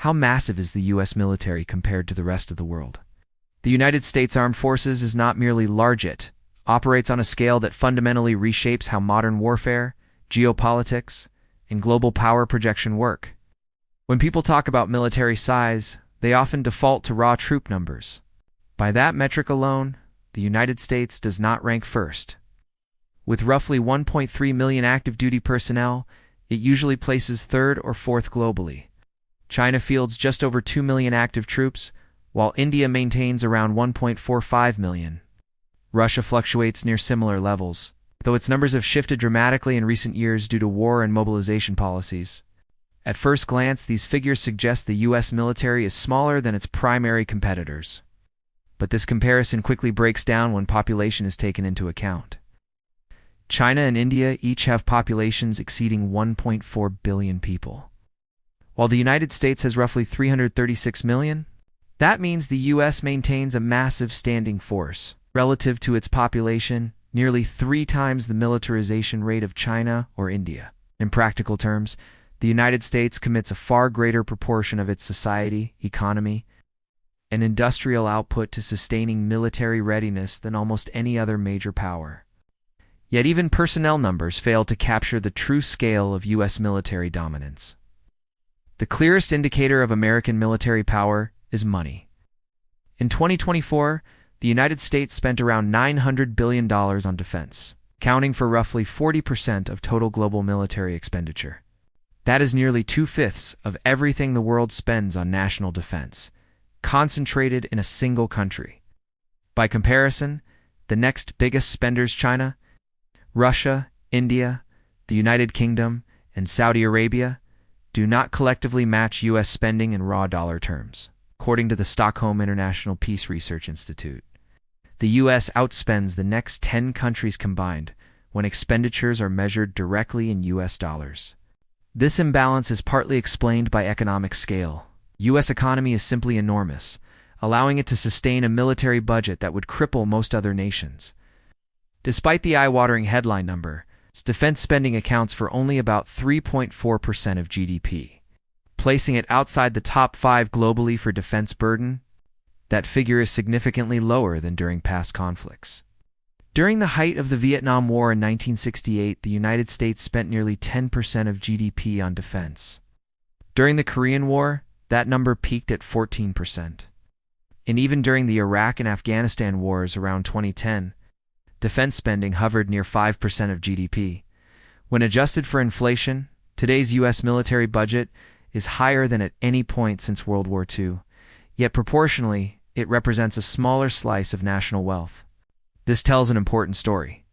How massive is the U.S. military compared to the rest of the world? The United States Armed Forces is not merely large, it operates on a scale that fundamentally reshapes how modern warfare, geopolitics, and global power projection work. When people talk about military size, they often default to raw troop numbers. By that metric alone, the United States does not rank first. With roughly 1.3 million active duty personnel, it usually places third or fourth globally. China fields just over 2 million active troops, while India maintains around 1.45 million. Russia fluctuates near similar levels, though its numbers have shifted dramatically in recent years due to war and mobilization policies. At first glance, these figures suggest the U.S. military is smaller than its primary competitors. But this comparison quickly breaks down when population is taken into account. China and India each have populations exceeding 1.4 billion people. While the United States has roughly 336 million, that means the U.S. maintains a massive standing force. Relative to its population, nearly 3 times the militarization rate of China or India. In practical terms, the United States commits a far greater proportion of its society, economy, and industrial output to sustaining military readiness than almost any other major power. Yet even personnel numbers fail to capture the true scale of U.S. military dominance. The clearest indicator of American military power is money. In 2024, the United States spent around $900 billion on defense, accounting for roughly 40% of total global military expenditure. That is nearly 2/5 of everything the world spends on national defense, concentrated in a single country. By comparison, the next biggest spenders, China, Russia, India, the United Kingdom, and Saudi Arabia, do not collectively match U.S. spending in raw dollar terms, according to the Stockholm International Peace Research Institute. The U.S. outspends the next 10 countries combined when expenditures are measured directly in U.S. dollars. This imbalance is partly explained by economic scale. U.S. economy is simply enormous, allowing it to sustain a military budget that would cripple most other nations. Despite the eye-watering headline number, defense spending accounts for only about 3.4% of GDP, placing it outside the top 5 globally for defense burden. That figure is significantly lower than during past conflicts. During the height of the Vietnam War in 1968, the United States spent nearly 10% of GDP on defense. During the Korean War, that number peaked at 14%. And even during the Iraq and Afghanistan wars around 2010, defense spending hovered near 5% of GDP. When adjusted for inflation, today's U.S. military budget is higher than at any point since World War II, yet proportionally, it represents a smaller slice of national wealth. This tells an important story.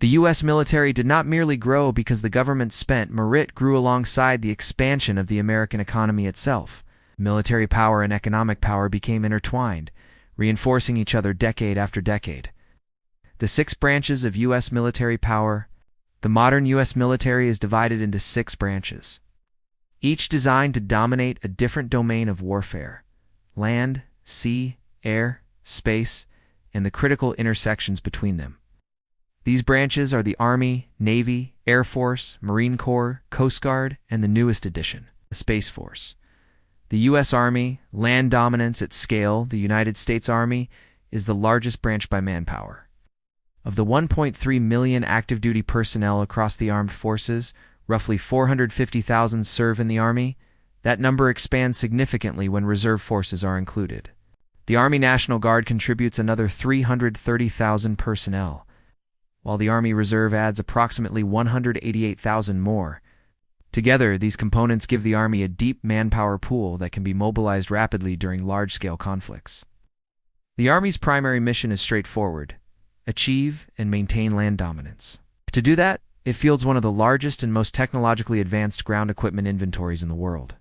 The U.S. military did not merely grow because the government spent more, it grew alongside the expansion of the American economy itself. Military power and economic power became intertwined, reinforcing each other decade after decade. The 6 branches of U.S. military power. The modern U.S. military is divided into 6 branches, each designed to dominate a different domain of warfare: land, sea, air, space, and the critical intersections between them. These branches are the Army, Navy, Air Force, Marine Corps, Coast Guard, and the newest addition, the Space Force. The U.S. Army, land dominance at scale. The United States Army is the largest branch by manpower. Of the 1.3 million active duty personnel across the armed forces, roughly 450,000 serve in the Army. That number expands significantly when reserve forces are included. The Army National Guard contributes another 330,000 personnel, while the Army Reserve adds approximately 188,000 more. Together, these components give the Army a deep manpower pool that can be mobilized rapidly during large-scale conflicts. The Army's primary mission is straightforward: achieve and maintain land dominance. To do that, it fields one of the largest and most technologically advanced ground equipment inventories in the world.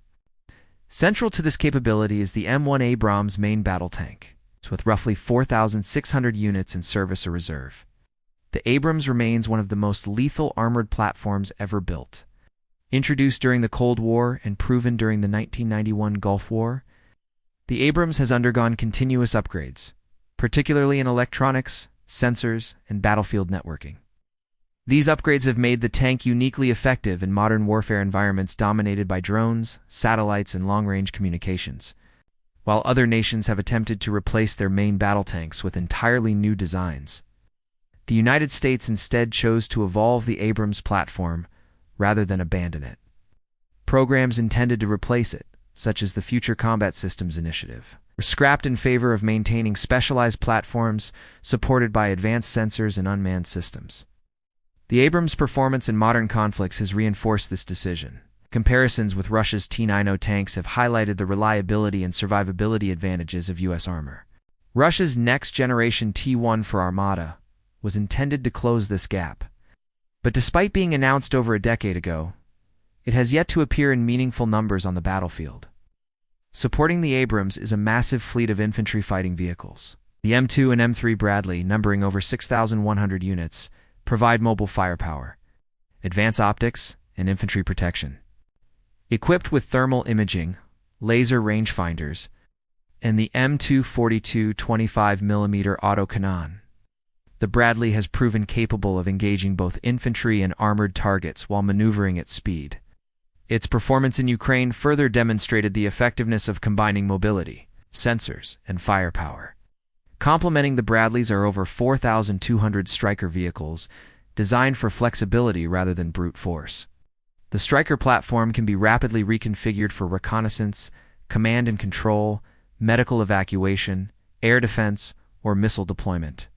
Central to this capability is the M1 Abrams main battle tank, with roughly 4,600 units in service or reserve. The Abrams remains one of the most lethal armored platforms ever built. Introduced during the Cold War and proven during the 1991 Gulf War, the Abrams has undergone continuous upgrades, particularly in electronics, sensors, and battlefield networking. These upgrades have made the tank uniquely effective in modern warfare environments dominated by drones, satellites, and long-range communications, while other nations have attempted to replace their main battle tanks with entirely new designs. The United States instead chose to evolve the Abrams platform rather than abandon it. Programs intended to replace it, such as the Future Combat Systems Initiative, were scrapped in favor of maintaining specialized platforms supported by advanced sensors and unmanned systems. The Abrams' performance in modern conflicts has reinforced this decision. Comparisons with Russia's T-90 tanks have highlighted the reliability and survivability advantages of U.S. armor. Russia's next-generation T-1 for Armata was intended to close this gap. But despite being announced over a decade ago, it has yet to appear in meaningful numbers on the battlefield. Supporting the Abrams is a massive fleet of infantry fighting vehicles. The M2 and M3 Bradley, numbering over 6,100 units, provide mobile firepower, advanced optics, and infantry protection. Equipped with thermal imaging, laser rangefinders, and the M2 42 25mm autocannon, the Bradley has proven capable of engaging both infantry and armored targets while maneuvering at speed. Its performance in Ukraine further demonstrated the effectiveness of combining mobility, sensors, and firepower. Complementing the Bradleys are over 4,200 Stryker vehicles, designed for flexibility rather than brute force. The Stryker platform can be rapidly reconfigured for reconnaissance, command and control, medical evacuation, air defense, or missile deployment.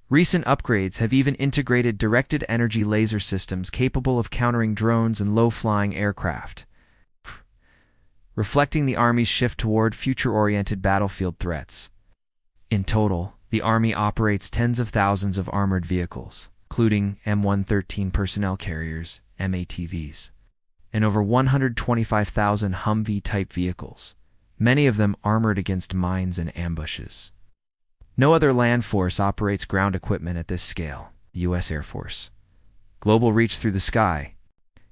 Recent upgrades have even integrated directed energy laser systems capable of countering drones and low-flying aircraft, reflecting the Army's shift toward future-oriented battlefield threats. In total, the Army operates tens of thousands of armored vehicles, including M113 personnel carriers, MATVs, and over 125,000 Humvee-type vehicles, many of them armored against mines and ambushes. No other land force operates ground equipment at this scale. The U.S. Air Force. Global reach through the sky.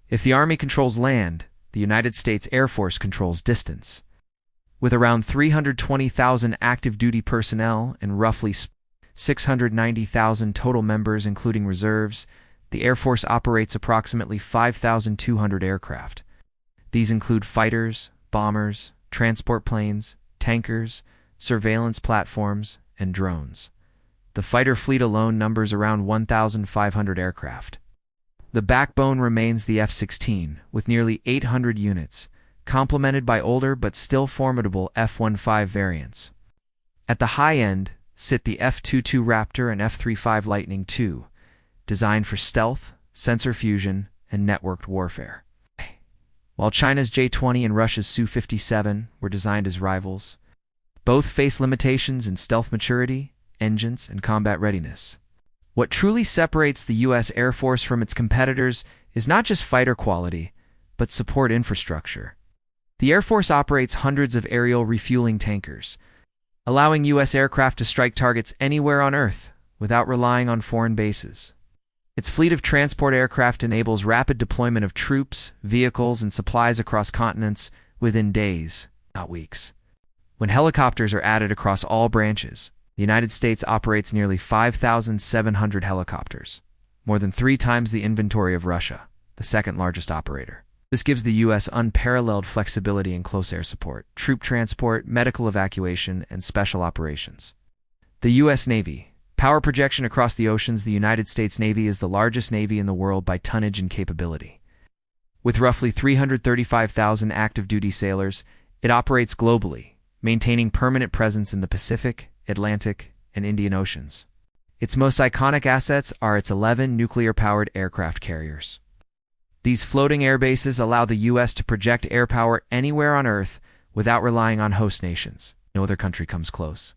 If the Army controls land, the United States Air Force controls distance. With around 320,000 active duty personnel and roughly 690,000 total members including reserves, the Air Force operates approximately 5,200 aircraft. These include fighters, bombers, transport planes, tankers, surveillance platforms, and drones. The fighter fleet alone numbers around 1,500 aircraft. The backbone remains the F-16, with nearly 800 units, complemented by older but still formidable F-15 variants. At the high end sit the F-22 Raptor and F-35 Lightning II, designed for stealth, sensor fusion, and networked warfare. While China's J-20 and Russia's Su-57 were designed as rivals, both face limitations in stealth maturity, engines, and combat readiness. What truly separates the U.S. Air Force from its competitors is not just fighter quality, but support infrastructure. The Air Force operates hundreds of aerial refueling tankers, allowing U.S. aircraft to strike targets anywhere on Earth without relying on foreign bases. Its fleet of transport aircraft enables rapid deployment of troops, vehicles, and supplies across continents within days, not weeks. When helicopters are added across all branches, the United States operates nearly 5,700 helicopters, more than 3 times the inventory of Russia, the second largest operator. This gives the U.S. unparalleled flexibility in close air support, troop transport, medical evacuation, and special operations. The U.S. Navy. Power projection across the oceans. The United States Navy is the largest navy in the world by tonnage and capability. With roughly 335,000 active duty sailors, it operates globally, maintaining permanent presence in the Pacific, Atlantic, and Indian Oceans. Its most iconic assets are its 11 nuclear-powered aircraft carriers. These floating air bases allow the U.S. to project air power anywhere on Earth without relying on host nations. No other country comes close.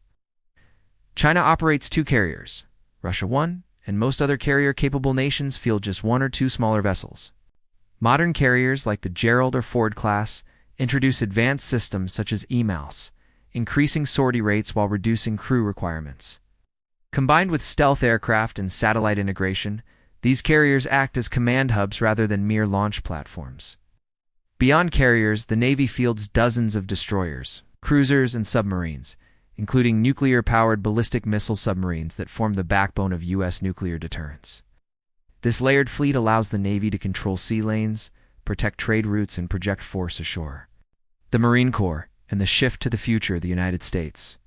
China operates 2 carriers, Russia 1, and most other carrier-capable nations field just 1 or 2 smaller vessels. Modern carriers like the Gerald or Ford class introduce advanced systems such as EMALS, increasing sortie rates while reducing crew requirements. Combined with stealth aircraft and satellite integration, these carriers act as command hubs rather than mere launch platforms. Beyond carriers, the Navy fields dozens of destroyers, cruisers, and submarines, including nuclear-powered ballistic missile submarines that form the backbone of U.S. nuclear deterrence. This layered fleet allows the Navy to control sea lanes, protect trade routes, and project force ashore. The Marine Corps and the shift to the future of the United States.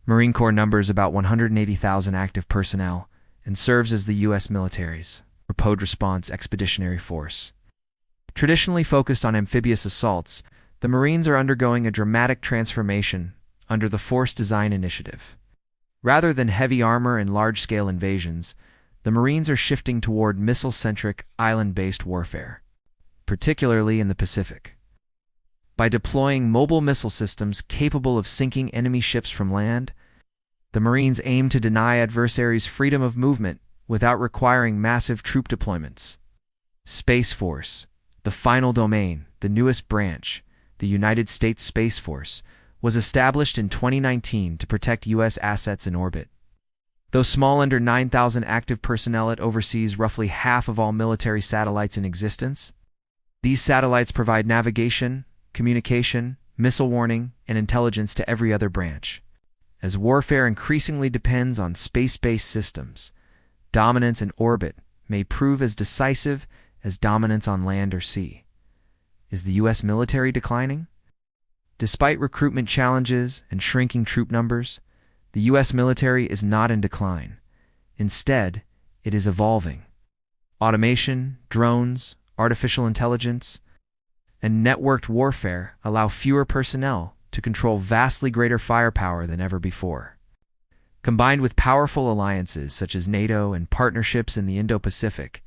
Marine Corps numbers about 180,000 active personnel and serves as the U.S. military's rapid response expeditionary force. Traditionally focused on amphibious assaults, the Marines are undergoing a dramatic transformation under the Force Design Initiative. Rather than heavy armor and large-scale invasions, the Marines are shifting toward missile-centric, island-based warfare, particularly in the Pacific. By deploying mobile missile systems capable of sinking enemy ships from land, the Marines aim to deny adversaries freedom of movement without requiring massive troop deployments. Space Force, the final domain, the newest branch, the United States Space Force, was established in 2019 to protect U.S. assets in orbit. Though small, under 9,000 active personnel, it oversees roughly half of all military satellites in existence. These satellites provide navigation, communication, missile warning, and intelligence to every other branch. As warfare increasingly depends on space-based systems, dominance in orbit may prove as decisive as dominance on land or sea. Is the U.S. military declining? Despite recruitment challenges and shrinking troop numbers, the U.S. military is not in decline. Instead, it is evolving. Automation, drones, artificial intelligence, and networked warfare allow fewer personnel to control vastly greater firepower than ever before. Combined with powerful alliances such as NATO and partnerships in the Indo-Pacific,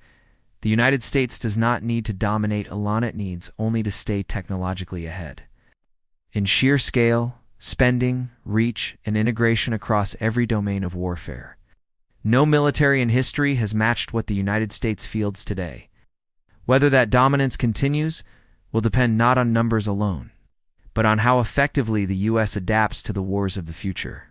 the United States does not need to dominate alone, it needs only to stay technologically ahead. In sheer scale, spending, reach, and integration across every domain of warfare, no military in history has matched what the United States fields today. Whether that dominance continues will depend not on numbers alone, but on how effectively the U.S. adapts to the wars of the future.